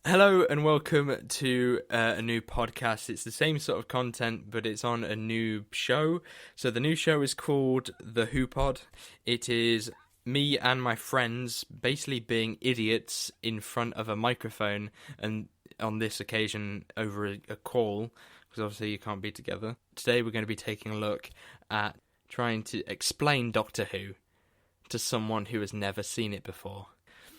Hello and welcome to a new podcast. It's the same sort of content, but it's on a new show. So the new show is called The Who Pod. It is me and my friends basically being idiots in front of a microphone, and on this occasion over a call, because obviously you can't be together. Today we're going to be taking a look at trying to explain Doctor Who to someone who has never seen it before.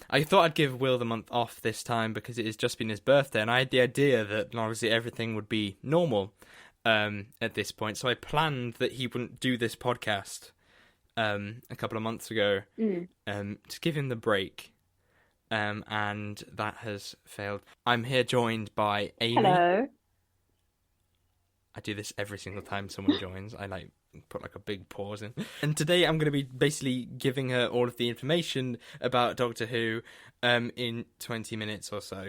I thought I'd give Will the month off this time because it has just been his birthday, and I had the idea that obviously everything would be normal at this point. So I planned that he wouldn't do this podcast a couple of months ago to give him the break, and that has failed. I'm here joined by Amy. Hello. I do this every single time someone joins. I put a big pause in. And today I'm going to be basically giving her all of the information about Doctor Who in 20 minutes or so.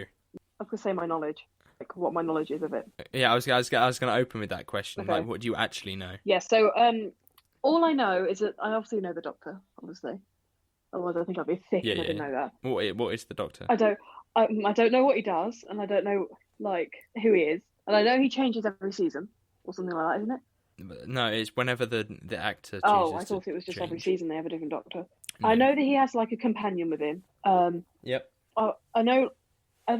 I could say my knowledge, like what my knowledge is of it. Yeah, I was going to open with that question. Okay. Like, what do you actually know? Yeah, so all I know is that I obviously know the Doctor, obviously. Otherwise I think I'd be thick if I didn't know that. What is the Doctor? I don't know what he does, and I don't know who he is. And I know he changes every season, or something like that, isn't it? No, it's whenever the actor chooses. Oh, I thought it was just change. every season they have a different Doctor. No. I know that he has like a companion with him. Yep. I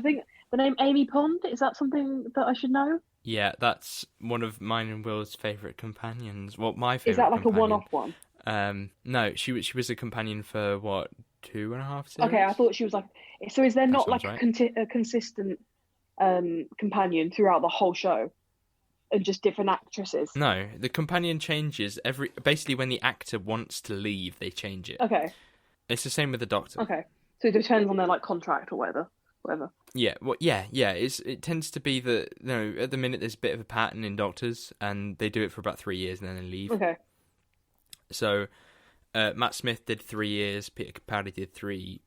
think the name Amy Pond, is that something that I should know? Yeah, that's one of mine and Will's favourite companions. Well, my favourite. Is that like companion. a one-off one? No, she was a companion for what, 2.5 series? Okay, I thought she was like. So is there not sounds like right. a consistent companion throughout the whole show, and just different actresses? No, the companion changes basically when the actor wants to leave, they change it. Okay. It's the same with the Doctor. Okay. So it depends on their contract or whatever. Yeah. Well, yeah. It tends to be that at the minute there's a bit of a pattern in Doctors, and they do it for about 3 years and then they leave. Okay. So Matt Smith did 3 years. Peter Capaldi did three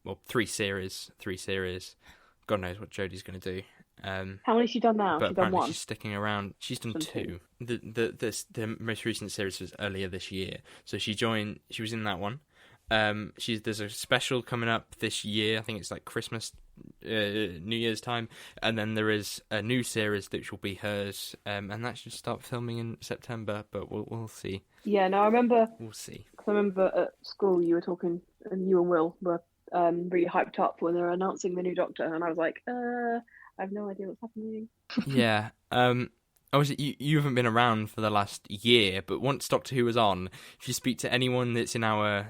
series. God knows what Jodie's going to do. How many has she done now? But She's done apparently one. she's sticking around. She's done two. The most recent series was earlier this year, so she was in that one. There's a special coming up this year. I think it's like Christmas, New Year's time, and then there is a new series which will be hers, and that should start filming in September. But we'll see. Yeah. No, I remember. We'll see. Cause I remember at school you were talking, and you and Will were really hyped up when they were announcing the new Doctor, and I was like, I have no idea what's happening. Yeah. Obviously, you haven't been around for the last year, but once Doctor Who was on, if you speak to anyone that's in our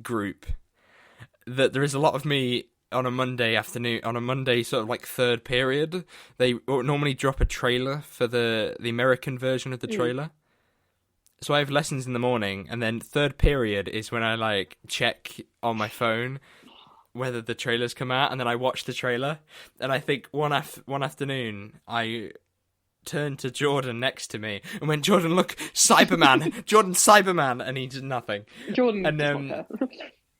group, that there is a lot of me on a Monday afternoon, on a Monday sort of third period. They normally drop a trailer for the American version of the trailer. So I have lessons in the morning, and then third period is when I check on my phone whether the trailer's come out, and then I watch the trailer. And I think one afternoon I turned to Jordan next to me and went, "Jordan, look, Cyberman, Jordan, Cyberman," and he did nothing. Jordan. And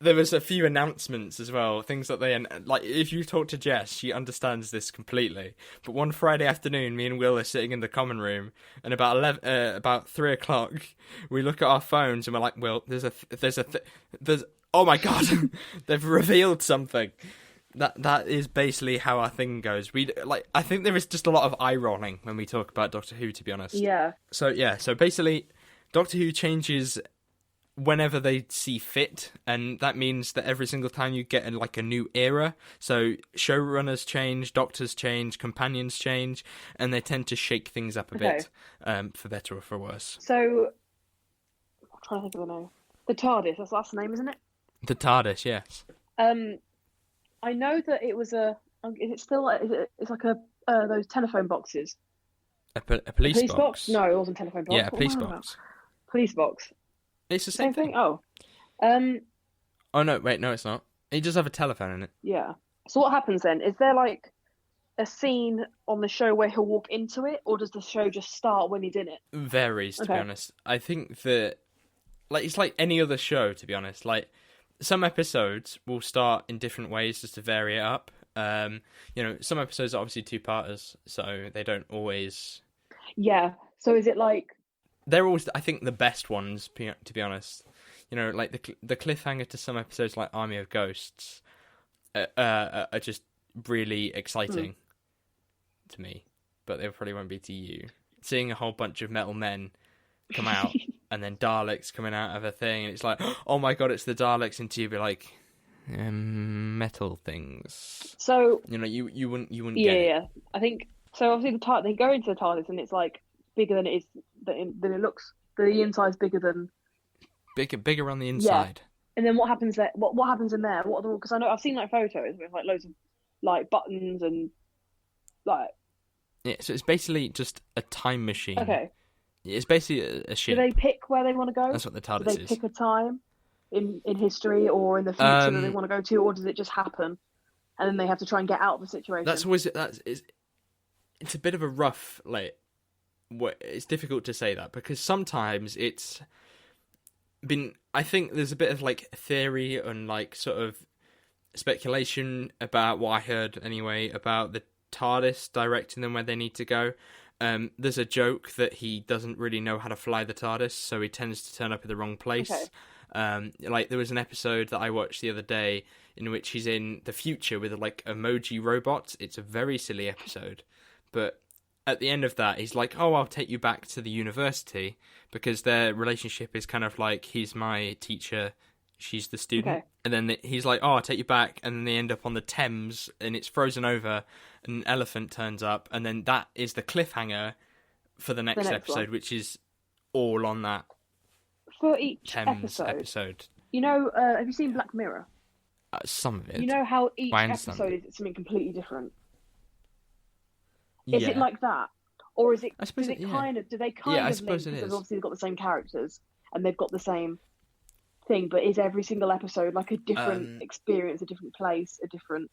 there was a few announcements as well, things that if you talk to Jess, she understands this completely. But one Friday afternoon, me and Will are sitting in the common room, and about 3:00, we look at our phones and we're like, "Will, there's oh my god, they've revealed something." That is basically how our thing goes. I think there is just a lot of eye rolling when we talk about Doctor Who, to be honest. Yeah. So basically, Doctor Who changes whenever they see fit, and that means that every single time you get a new era. So showrunners change, doctors change, companions change, and they tend to shake things up a bit, for better or for worse. So I'm trying to think of the name. The Tardis. That's the last name, isn't it? The Tardis, yes. I know that it was a. Is it still? It's like those telephone boxes. A police box? No, it wasn't a telephone box. Yeah, a police box. Police box. It's the same thing. Oh. Oh no! Wait, no, it's not. It does have a telephone in it. Yeah. So what happens then? Is there a scene on the show where he'll walk into it, or does the show just start when he's in it? Varies, to be honest. I think that it's like any other show, to be honest. Some episodes will start in different ways just to vary it up. Some episodes are obviously two-parters, so they don't always. Yeah. So is it they're always, I think, the best ones, to be honest. The cliffhanger to some episodes like Army of Ghosts are just really exciting. to me, but they probably won't be to you. Seeing a whole bunch of metal men come out and then Daleks coming out of a thing, and it's like, oh my god, it's the Daleks, and you'd be like, metal things. So you wouldn't get it. Yeah. I think so. Obviously, they go into the TARDIS, and it's like bigger than it is than it looks. The inside's bigger than bigger on the inside. Yeah. And then what happens there? What happens in there? Because I know I've seen like photos with like loads of like buttons and like. Yeah, so it's basically just a time machine. Okay. It's basically a ship. Do they pick where they want to go? That's what the TARDIS is. Do they pick a time in history or in the future that they want to go to, or does it just happen, and then they have to try and get out of the situation? It's a bit of a rough it's difficult to say that because sometimes it's been. I think there's a bit of like theory and like sort of speculation about what I heard anyway about the TARDIS directing them where they need to go. There's a joke that he doesn't really know how to fly the TARDIS, so he tends to turn up at the wrong place. Okay. Like there was an episode that I watched the other day in which he's in the future with like emoji robots. It's a very silly episode, but at the end of that, he's like, "Oh, I'll take you back to the university," because their relationship is kind of like he's my teacher, she's the student. Okay. And then he's like, "Oh, I'll take you back," and then they end up on the Thames, and it's frozen over. An elephant turns up, and then that is the cliffhanger for the next episode, which is all on that. For each Thames episode. Have you seen Black Mirror? Some of it. You know how each episode is something completely different? Is it like that? Or is it, do they kind of link, because obviously they've got the same characters, and they've got the same thing, but is every single episode like a different experience, a different place, a different...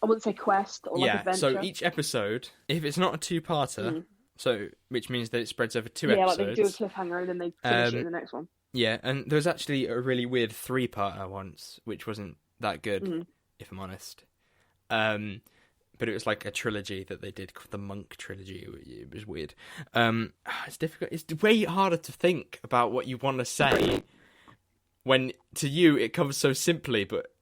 I wouldn't say quest or like adventure. So each episode, if it's not a two-parter, which means that it spreads over two episodes. Yeah, like they do a cliffhanger and then they finish it in the next one. Yeah, and there was actually a really weird three-parter once, which wasn't that good, if I'm honest. But it was like a trilogy that they did, called the Monk trilogy. It was weird. It's difficult. It's way harder to think about what you want to say when to you it comes so simply, but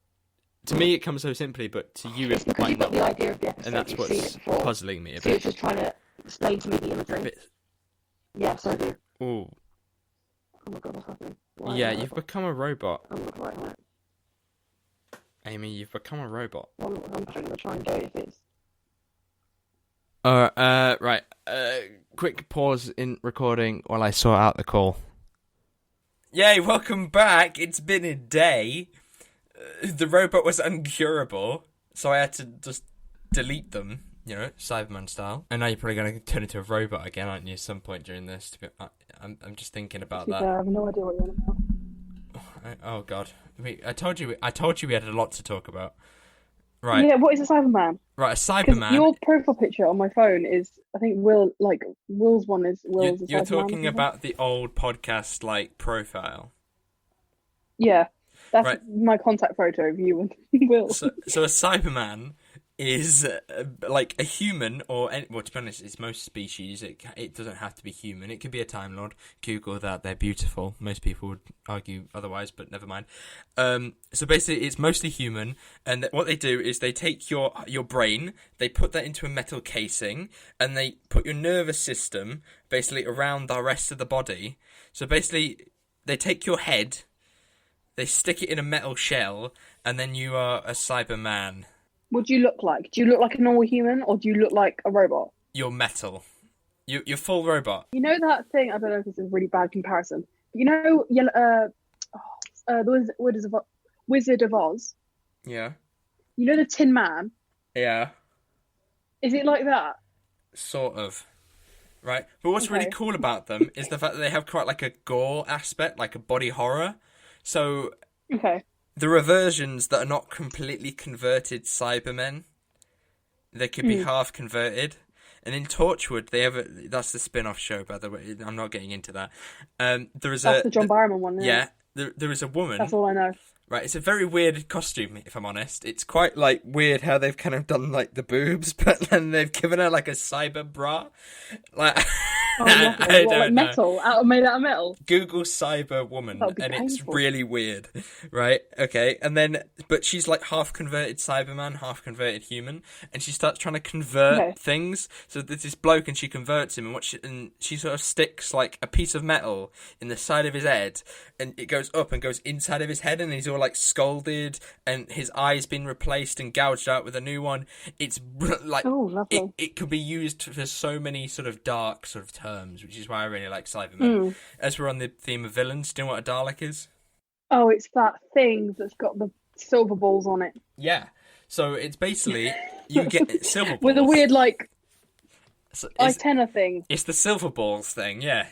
to me, it comes so simply, but to you, it's because you've got the idea of the episode, and that's what's puzzling me a bit. So you're just trying to explain to me the imagery. Yeah, so I do. Ooh. Oh my god, what's happening? You've become a robot. I'm not right. Amy, you've become a robot. I'm trying to try and go if it's... Right. Quick pause in recording while I sort out the call. Yay, welcome back. It's been a day. The robot was uncurable, so I had to just delete them, Cyberman style. And now you're probably going to turn into a robot again, aren't you, at some point during this? I'm just thinking about that. I have no idea what you're on about. Oh, God. I told you we had a lot to talk about. Right. Yeah, what is a Cyberman? Right, a Cyberman. Your profile picture on my phone is, I think, Will's one is Will's. You're talking about the old podcast, profile. Yeah. That's my contact photo of you and Will. So a Cyberman is like a human, or to be honest, it's most species. It doesn't have to be human. It could be a Time Lord. Google that; they're beautiful. Most people would argue otherwise, but never mind. So basically, it's mostly human, and what they do is they take your brain, they put that into a metal casing, and they put your nervous system basically around the rest of the body. So basically, they take your head. They stick it in a metal shell, and then you are a Cyberman. What do you look like? Do you look like a normal human, or do you look like a robot? You're metal. You're full robot. You know that thing? I don't know if this is a really bad comparison. The Wizard of Oz. Yeah. You know the Tin Man? Yeah. Is it like that? Sort of. Right. But what's really cool about them is the fact that they have quite like a gore aspect, like a body horror. So, there are versions that are not completely converted Cybermen. They could be half converted. And in Torchwood, that's the spin-off show, by the way. I'm not getting into that. That's the John Barrowman one, yeah. There is a woman. That's all I know. Right, it's a very weird costume, if I'm honest. It's quite, like, weird how they've kind of done, like, the boobs, but then they've given her, like, a cyber bra. Like, I don't know. Metal? Made out of metal? Google cyber woman, and painful. It's really weird, right? Okay, and then, but she's, like, half-converted Cyberman, half-converted human, and she starts trying to convert things. So there's this bloke, and she converts him, and she sort of sticks, like, a piece of metal in the side of his head, and it goes up and goes inside of his head, and he's all like scalded, and his eye's been replaced and gouged out with a new one. It's like it could be used for so many sort of dark sort of terms, which is why I really like Cybermen. As we're on the theme of villains, do you know what a Dalek is? Oh, it's that thing that's got the silver balls on it. Yeah, so it's basically you get silver balls with a weird antenna thing. It's the silver balls thing, yeah,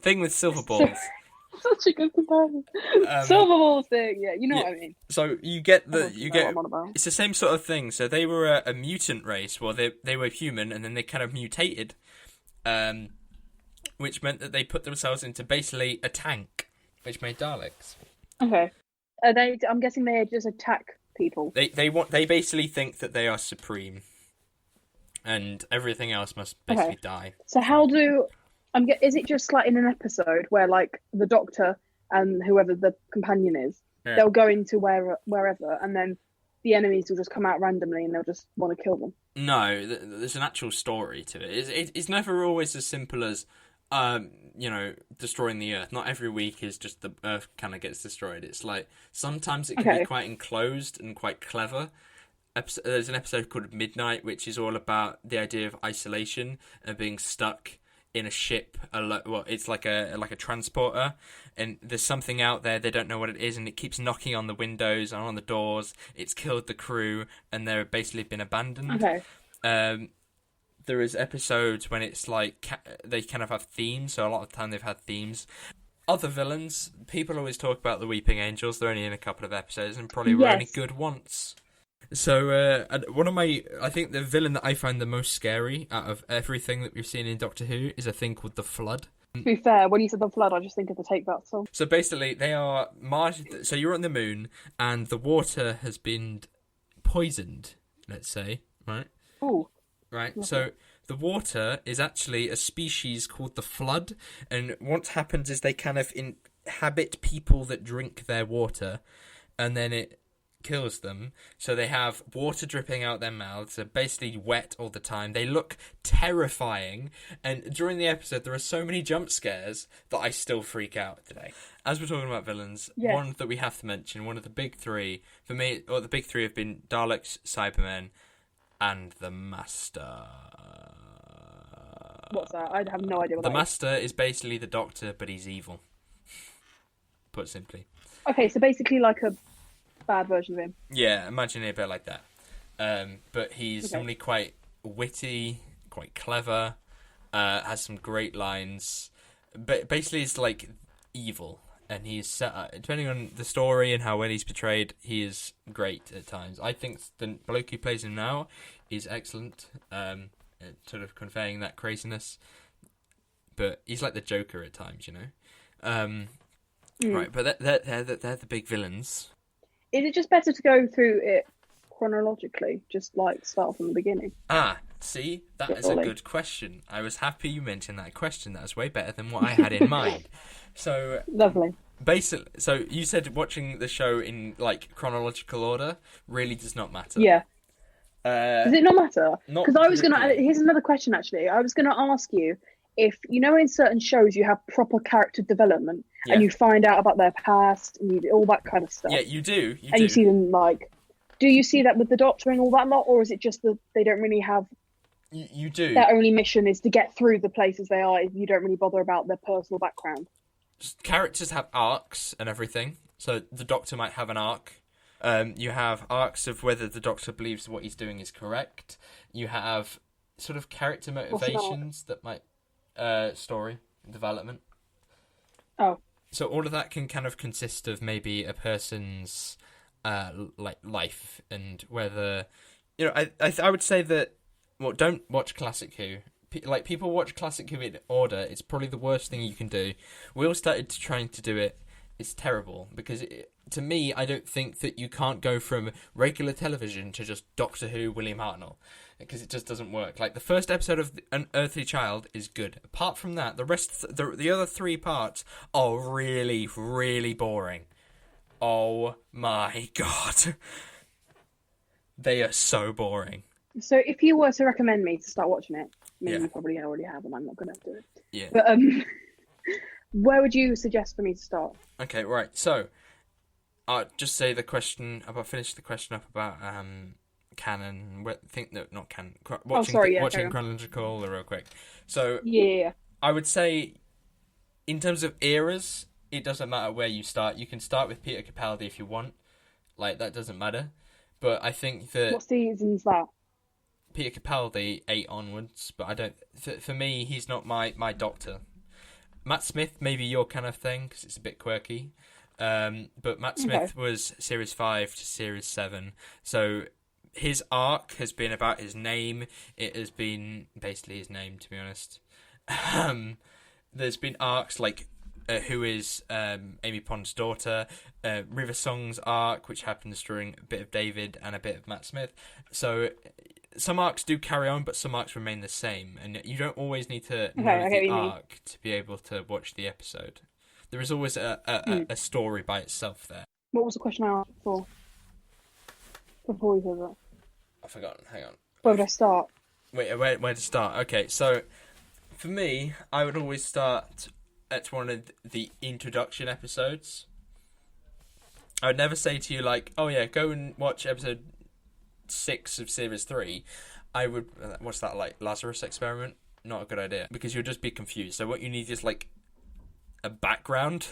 thing with silver balls. Such a good comparison. Silver balls thing, yeah, you know what I mean. So it's the same sort of thing. So they were a mutant race. Well, they were human, and then they kind of mutated, which meant that they put themselves into basically a tank, which made Daleks. Okay, I'm guessing they just attack people. They basically think that they are supreme, and everything else must basically die. So how do? Is it just like in an episode where like the Doctor and whoever the companion is, they'll go into wherever, and then the enemies will just come out randomly and they'll just want to kill them? No, there's an actual story to it. It's never always as simple as, destroying the Earth. Not every week is just the Earth kind of gets destroyed. It's like sometimes it can be quite enclosed and quite clever. There's an episode called Midnight, which is all about the idea of isolation and being stuck in a ship. Well, it's like a transporter, and there's something out there, they don't know what it is, and it keeps knocking on the windows and on the doors. It's killed the crew, and they're basically been abandoned. There is episodes when it's like they kind of have themes, so a lot of the time they've had themes. Other villains, people always talk about the Weeping Angels. They're only in a couple of episodes and probably were only good once. So, I think the villain that I find the most scary out of everything that we've seen in Doctor Who is a thing called the Flood. To be fair, when you said the Flood, I just think of the Take That song. So basically, they are so you're on the moon, and the water has been poisoned, let's say, right? Ooh. Right, so the water is actually a species called the Flood, and what happens is they kind of inhabit people that drink their water, and then it kills them. So they have water dripping out their mouths. They're basically wet all the time. They look terrifying, and during the episode there are so many jump scares that I still freak out today. As we're talking about villains, one that we have to mention, one of the big three for me, or the big three have been Daleks, Cybermen, and the Master. What's that? I have no idea what the Master is basically the Doctor, but he's evil, put simply. Okay, so basically like a bad version of him. Yeah, imagine it a bit like that. But he's normally quite witty, quite clever, has some great lines. But basically, it's like evil, and he's set up, depending on the story and how well he's portrayed, he is great at times. I think the bloke who plays him now is excellent, at sort of conveying that craziness. But he's like the Joker at times, you know. Right, but they're the big villains. Is it just better to go through it chronologically, just like start from the beginning? See, that is a good question. I was happy you mentioned that question. That was way better than what I had in mind. So lovely. Basically, so you said watching the show in like chronological order really does not matter. Yeah. Does it not matter? Because I was gonna. Here's another question. Actually, I was gonna ask you if you know in certain shows you have proper character development and you find out about their past and all that kind of stuff. Yeah, you do. You see them like. Do you see that with the Doctor and all that lot, or is it just that they don't really have? You do. Their only mission is to get through the places they are. You don't really bother about their personal background. Characters have arcs and everything. So the Doctor might have an arc. You have arcs of whether the Doctor believes what he's doing is correct. You have sort of character motivations that might story development. Oh. So all of that can kind of consist of maybe a person's like life and whether I would say that don't watch Classic Who. Like people watch Classic Who in order. It's probably the worst thing you can do. We all started trying to do it. It's terrible because to me, I don't think that you can't go from regular television to just Doctor Who, William Hartnell, because it just doesn't work. Like, the first episode of An Earthly Child is good. Apart from that, the rest, the other 3 parts are really, really boring. Oh my god. They are so boring. So if you were to recommend me to start watching it, you probably already have, and I'm not going to do it. Yeah. But where would you suggest for me to start? Okay, right. So, I'll just say finish the question up about canon. Not canon. Watching chronological real quick. So, yeah, I would say, in terms of eras, it doesn't matter where you start. You can start with Peter Capaldi if you want. Like, that doesn't matter. But I think that... What season's that? Peter Capaldi, 8 onwards. But I don't... For me, he's not my Doctor. Matt Smith, maybe your kind of thing, because it's a bit quirky. But Matt Smith was Series 5 to Series 7. So his arc has been about his name. It has been basically his name, to be honest. There's been arcs like who is Amy Pond's daughter, River Song's arc, which happens during a bit of David and a bit of Matt Smith. So some arcs do carry on, but some arcs remain the same, and you don't always need to know the arc to be able to watch the episode. There is always a story by itself there. What was the question I asked before we said that? I've forgotten. Hang on. Where would I start? Wait, where to start? Okay, so for me, I would always start at one of the introduction episodes. I would never say to you, like, oh yeah, go and watch episode 6 of Series 3. I would... What's that, like, Lazarus Experiment? Not a good idea, because you'll just be confused. So what you need is, like, a background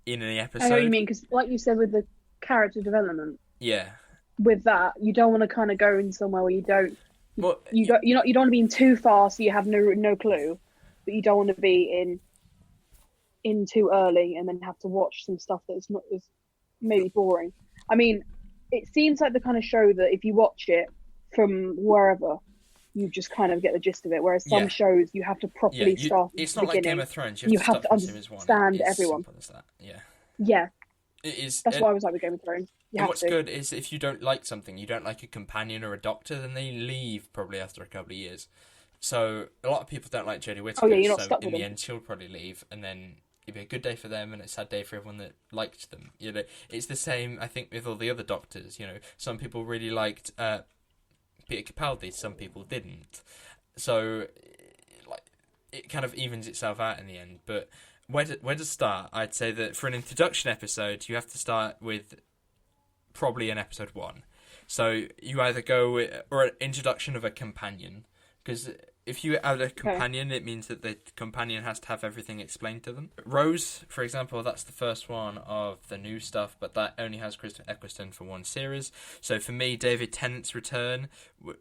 in any episode. I know what you mean, because like you said with the character development... Yeah. With that, you don't want to kind of go in somewhere where you don't... Well, you don't want to be in too far, so you have no clue, but you don't want to be in too early and then have to watch some stuff that's not as maybe boring. I mean, it seems like the kind of show that if you watch it from wherever, you just kind of get the gist of it. Whereas some shows you have to properly start. It's not like Game of Thrones. You have to understand everyone. Yeah. Yeah. It is. That's why I was like with Game of Thrones. And what's good is if you don't like something, you don't like a companion or a doctor, then they leave probably after a couple of years. So a lot of people don't like Jodie Whittaker. You're not stuck with them. In the end, she'll probably leave, and then it'd be a good day for them and a sad day for everyone that liked them. You know, it's the same, I think, with all the other doctors. You know, some people really liked Peter Capaldi, some people didn't. So, like, it kind of evens itself out in the end. But where to start? I'd say that for an introduction episode, you have to start with probably an episode 1. So you either go with, or an introduction of a companion, because if you add a companion, it means that the companion has to have everything explained to them. Rose, for example, that's the first one of the new stuff, but that only has Christopher Eccleston for one series. So for me, David Tennant's return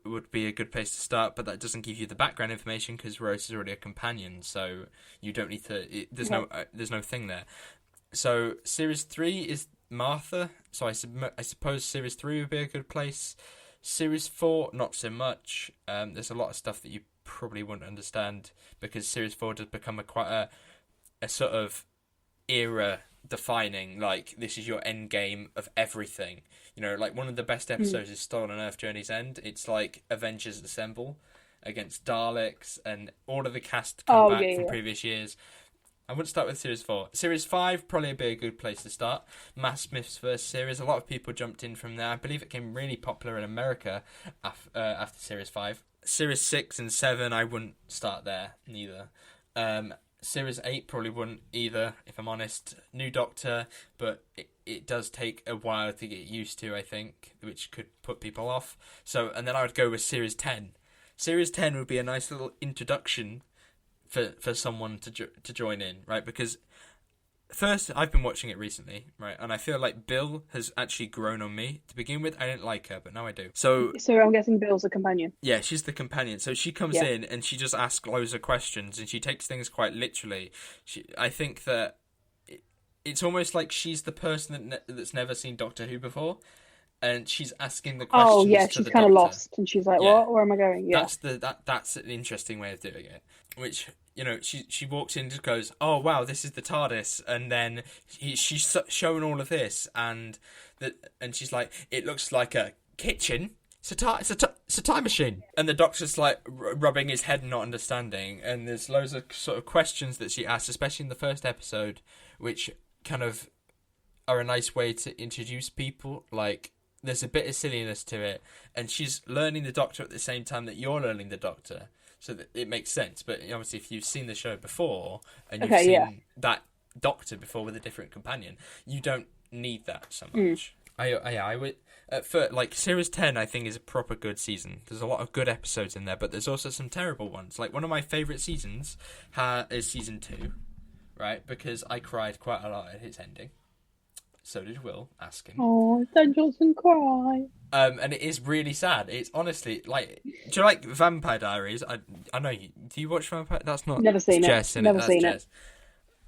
would be a good place to start, but that doesn't give you the background information because Rose is already a companion, so you don't need to... There's no thing there. So series 3 is Martha, so I suppose series 3 would be a good place. Series 4, not so much. There's a lot of stuff that you probably wouldn't understand because Series 4 does become quite a sort of era defining, like, this is your end game of everything. You know, like, one of the best episodes is Stolen Earth Journey's End. It's like Avengers Assemble against Daleks and all of the cast come back from previous years. I wouldn't start with Series 4. Series 5, probably be a good place to start. Matt Smith's first series. A lot of people jumped in from there. I believe it became really popular in America after Series 5. Series 6 and 7, I wouldn't start there, neither. Series 8 probably wouldn't either, if I'm honest. New Doctor, but it does take a while to get used to, I think, which could put people off. So, and then I would go with Series 10. Series 10 would be a nice little introduction for someone to join in, right? Because first, I've been watching it recently, right? And I feel like Bill has actually grown on me. To begin with, I didn't like her, but now I do. So I'm guessing Bill's a companion. Yeah, she's the companion. So she comes in and she just asks loads of questions and she takes things quite literally. I think that it's almost like she's the person that's never seen Doctor Who before. and she's asking the questions. Oh yeah, to she's the kind of doctor. lost, and she's like, "What? Where am I going?" Yeah, That's an interesting way of doing it. Which, you know, she walks in and just goes, "Oh wow, this is the Tardis," and then she's shown all of this, and she's like, "It looks like a kitchen. It's a time machine." And the doctor's like rubbing his head and not understanding. And there's loads of sort of questions that she asks, especially in the first episode, which kind of are a nice way to introduce people. Like, there's a bit of silliness to it, and she's learning the Doctor at the same time that you're learning the Doctor, so that it makes sense. But obviously, if you've seen the show before and you've seen that Doctor before with a different companion, you don't need that so much. I would. For like series 10, I think is a proper good season. There's a lot of good episodes in there, but there's also some terrible ones. Like, one of my favourite seasons is season 2, right? Because I cried quite a lot at its ending. So did Will, ask him. Oh, Dan Johnson cry. And it is really sad. It's honestly like, do you like Vampire Diaries? I know you. Do you watch Vampire? That's not. Never seen Jess, it. Never seen it.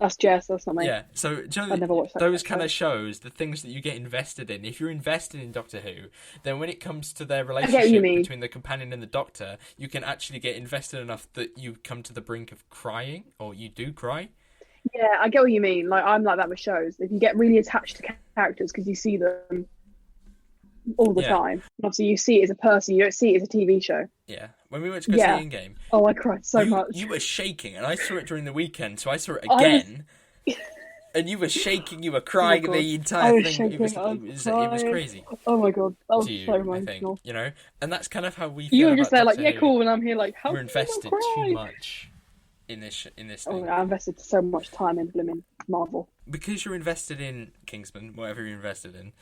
That's Jess. That's not me. Yeah. So do you know, I never watched that those kind of shows, the things that you get invested in. If you're invested in Doctor Who, then when it comes to their relationship between the companion and the Doctor, you can actually get invested enough that you come to the brink of crying, or you do cry. Yeah, I get what you mean. Like, I'm like that with shows. If you get really attached to characters because you see them all the time. And obviously, you see it as a person. You don't see it as a TV show. Yeah. When we went to go see In-Game... Oh, I cried so much. You were shaking, and I saw it during the weekend, so I saw it again. And you were shaking, you were crying the entire thing. It was crazy. Oh my god, that was to you, so emotional. I think, you know? And that's kind of how we feel. You were just there like, yeah, cool, and I'm here like, how we're invested too much in this thing. Oh, I invested so much time in blooming Marvel. Because you're invested in Kingsman, whatever you're invested in,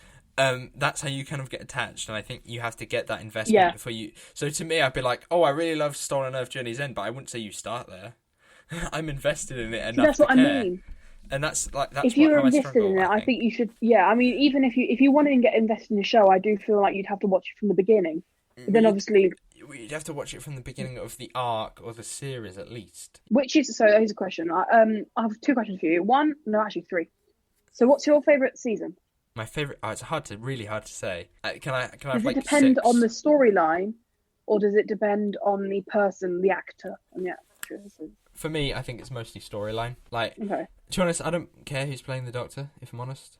that's how you kind of get attached, and I think you have to get that investment before you... So to me, I'd be like, oh, I really love Stolen Earth Journey's End, but I wouldn't say you start there. I'm invested in it enough that's what to care. I mean. And that's if you're invested in it, I think you should. Yeah, I mean, even if you want to get invested in a show, I do feel like you'd have to watch it from the beginning. But then obviously, you'd have to watch it from the beginning of the arc or the series at least. Which is so. Here's a question. I have 2 questions for you. One, no, actually 3. So, what's your favourite season? My favourite. Oh, it's really hard to say. Can I? Does it depend 6? on the storyline, or does it depend on the person, the actor, and the actress? For me, I think it's mostly storyline. Like, okay. To be honest, I don't care who's playing the Doctor, if I'm honest.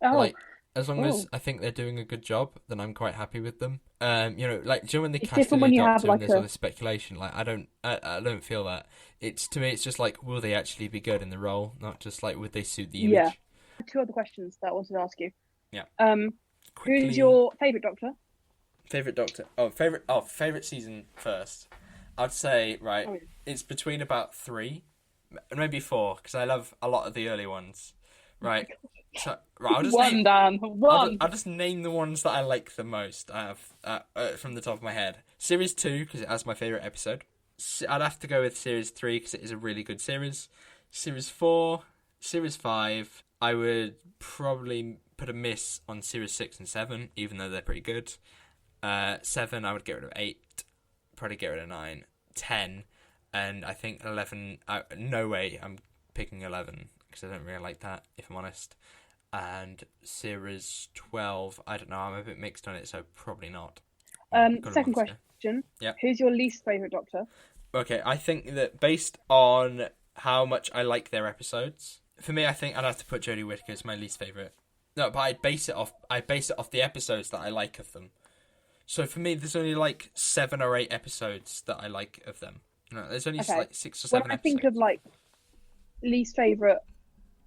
Oh. Like, as long as I think they're doing a good job, then I'm quite happy with them. You know, like, do you know when they cast a new Doctor and there's all this speculation? Like, I don't feel that. To me, it's just like, will they actually be good in the role? Not just like, would they suit the image? Yeah. 2 other questions that I wanted to ask you. Yeah. Who's your favourite Doctor? Favourite Doctor? Favourite season first. I'd say, it's between about 3, maybe 4, because I love a lot of the early ones. Right. So, I'll just I'll just name the ones that I like the most. I have from the top of my head. Series 2, because it has my favourite episode. I'd have to go with Series 3, because it is a really good series. Series 4, Series 5. I would probably put a miss on Series 6 and 7, even though they're pretty good. 7, I would get rid of 8. Probably get rid of 9, 10, and I think 11. No way, I'm picking 11 because I don't really like that, if I'm honest. And series 12, I don't know. I'm a bit mixed on it, so probably not. Second question. Yeah. Who's your least favourite Doctor? Okay, I think that based on how much I like their episodes, for me, I think I'd have to put Jodie Whittaker as my least favourite. No, but I base it off the episodes that I like of them. So for me, there's only like 7 or 8 episodes that I like of them. No, there's only like 6 or 7 when I episodes. think of like least favourite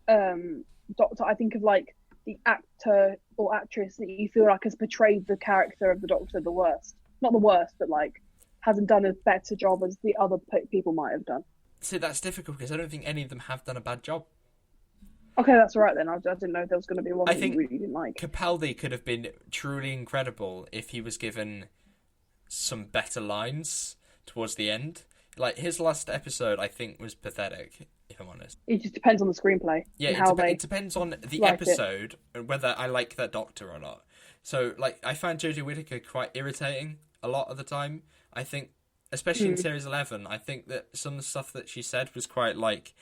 Doctor, I think of like the actor or actress that you feel like has portrayed the character of the Doctor the worst. Not the worst, but like hasn't done a better job as the other people might have done. See, that's difficult because I don't think any of them have done a bad job. Okay, that's all right then. I didn't know there was going to be one that you really didn't like. Capaldi could have been truly incredible if he was given some better lines towards the end. Like, his last episode, I think, was pathetic, if I'm honest. It just depends on the screenplay. Yeah, it depends on the episode and whether I like that Doctor or not. So, like, I found Jodie Whittaker quite irritating a lot of the time. I think, especially in Series 11, I think that some of the stuff that she said was quite, like,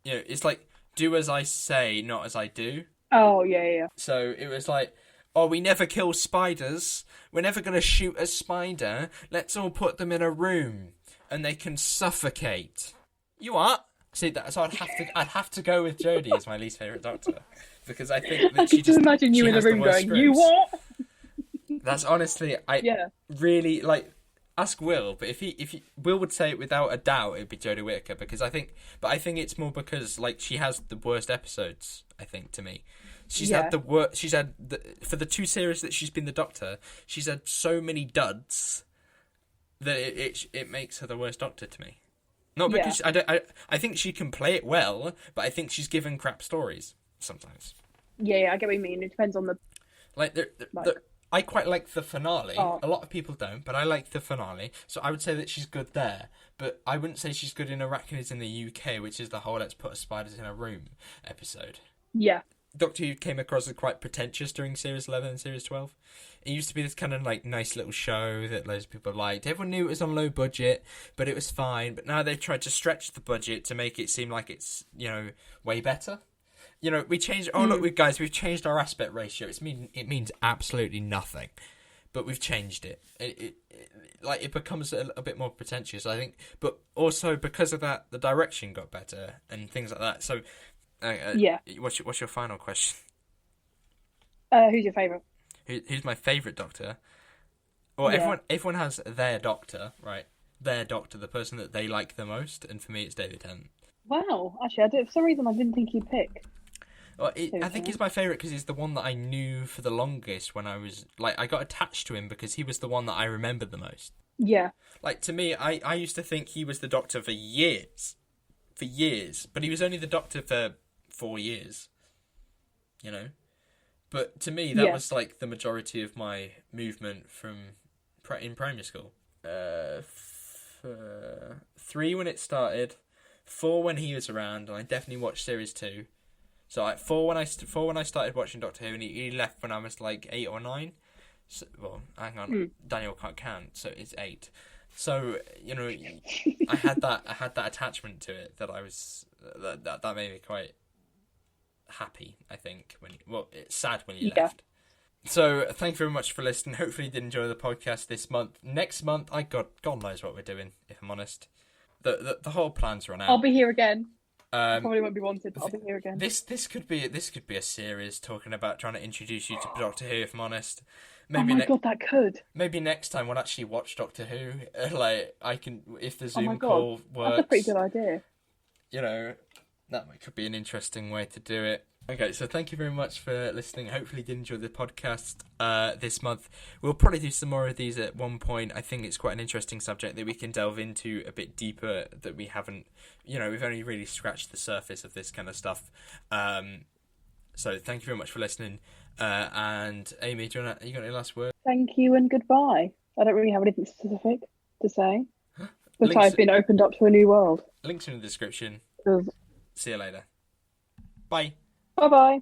it's like, do as I say, not as I do. Oh, yeah. So it was like, "Oh, we never kill spiders. We're never going to shoot a spider. Let's all put them in a room and they can suffocate." You what? See, so I'd have to go with Jodie as my least favourite Doctor, because I think that I can imagine you in the room going, "You what?" That's honestly, really like. Ask Will, but if he Will would say it without a doubt, it'd be Jodie Whittaker, because I think it's more because like she has the worst episodes. I think to me, she's had the worst. She's had for the 2 series that she's been the Doctor, she's had so many duds that it makes her the worst Doctor to me. Not because I think she can play it well, but I think she's given crap stories sometimes. Yeah, I get what you mean. It depends on the I quite like the finale. Oh. A lot of people don't, but I like the finale. So I would say that she's good there. But I wouldn't say she's good in Arachnids in the UK, which is the whole "let's put spiders in a room" episode. Yeah. Doctor Who came across as quite pretentious during Series 11 and Series 12. It used to be this kind of like nice little show that loads of people liked. Everyone knew it was on low budget, but it was fine. But now they've tried to stretch the budget to make it seem like it's, way better. We changed. Oh, look, guys, we've changed our aspect ratio. It means absolutely nothing, but we've changed it. It becomes a bit more pretentious, I think. But also because of that, the direction got better and things like that. So, What's your final question? Who's your favourite? Who's my favourite Doctor? Well, everyone has their Doctor, right? Their Doctor, the person that they like the most, and for me, it's David Tennant. Wow, actually, for some reason, I didn't think you'd pick. Well, I think he's my favourite because he's the one that I knew for the longest when I was... I got attached to him because he was the one that I remembered the most. Yeah. To me, I used to think he was the Doctor for years. But he was only the Doctor for 4 years. But to me, that was, the majority of my movement in primary school. 3 when it started, 4 when he was around, and I definitely watched Series 2. So 4 when I started watching Doctor Who, and he left when I was 8 or 9. So, well, hang on, Daniel can't count, so it's 8. So I had that attachment to it that I was that made me quite happy. I think it's sad when you left. So thank you very much for listening. Hopefully you did enjoy the podcast this month. Next month, God knows what we're doing. If I'm honest, the whole plan's run out. I'll be here again. Probably won't be wanted, but I'll be here again. This could be a series talking about trying to introduce you to Doctor Who. If I'm honest, God, that could. Maybe next time we'll actually watch Doctor Who. I can, if the Zoom call works. That's a pretty good idea. That could be an interesting way to do it. Okay, so thank you very much for listening. Hopefully you did enjoy the podcast this month. We'll probably do some more of these at one point. I think it's quite an interesting subject that we can delve into a bit deeper that we haven't, we've only really scratched the surface of this kind of stuff. So thank you very much for listening. And Amy, you got any last word? Thank you and goodbye. I don't really have anything specific to say, but I've been opened up to a new world. Links in the description. See you later. Bye. Bye-bye.